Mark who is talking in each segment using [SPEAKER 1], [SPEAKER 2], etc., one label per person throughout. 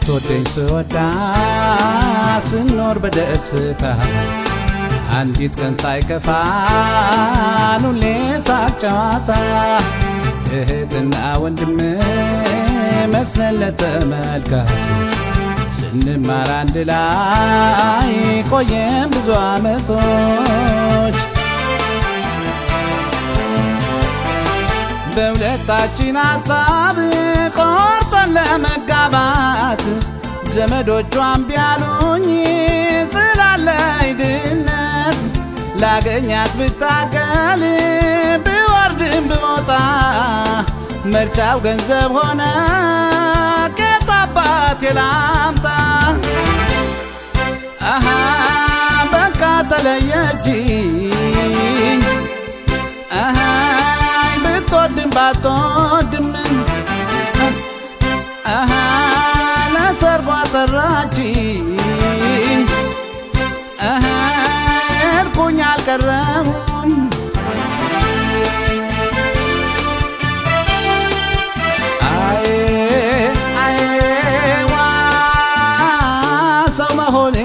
[SPEAKER 1] ስትወደኝ ስወዳ ስኖር በደስታ አንዲት ቀን ሳይከፋን ሁሌ ሳቅ ጨዋታ እህትና ወንድም መስለን ለተመልካች ስንማር አንድ ላይ ቆየን ብዙ ዓመቶች በሁለታችን ሐሳብ ቆርጠን ለመጋባት ዘመዶቿን ቢያሉኝ ስላለኝ ድነት ላገኛት ብታገል ብወርድም ብወጣ ምርጫው ገንዘብ ሆነ ከጣባት የላምጣ አሃ በቃ ተለየችኝ አሃ ብትወድም ባትወድም አሃ ለሰርጓ ጠራችኝ አሃ እርኩኝ አልቀረሁም ሰው መሆኔ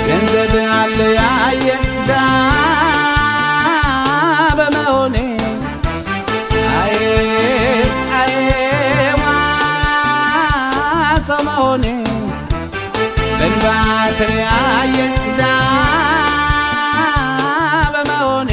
[SPEAKER 1] ገንዘብ አለ ያየዳ በመሆኔ ሰው መሆኔ በንባት ያየዳ በመሆኔ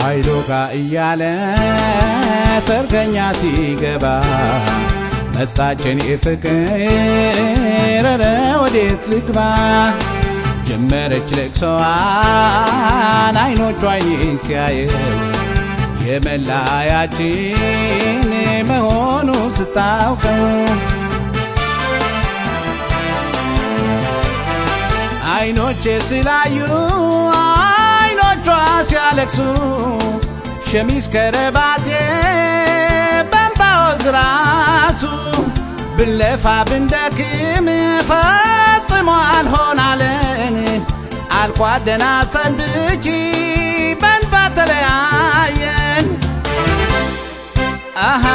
[SPEAKER 1] አይሎጋ እያለ ሰርገኛ ሲገባ መጣችን ፍቅር ኧረ ወዴት ልግባ ጀመረች ለቅሶዋን አይኖቿ አይኔን ሲያየው የመለያችን መሆኑ ስታውቀው አይኖቼ ስላዩ አይኖቿ ሲያለቅሱ ሸሚዝ ከረባቴ በእንባ ወዝራሱ ብንለፋ ብንደክም ፈጽሞ አልሆናለን አልኳት ደህና ሰንብቺ በእንባ ተለያየን አሃ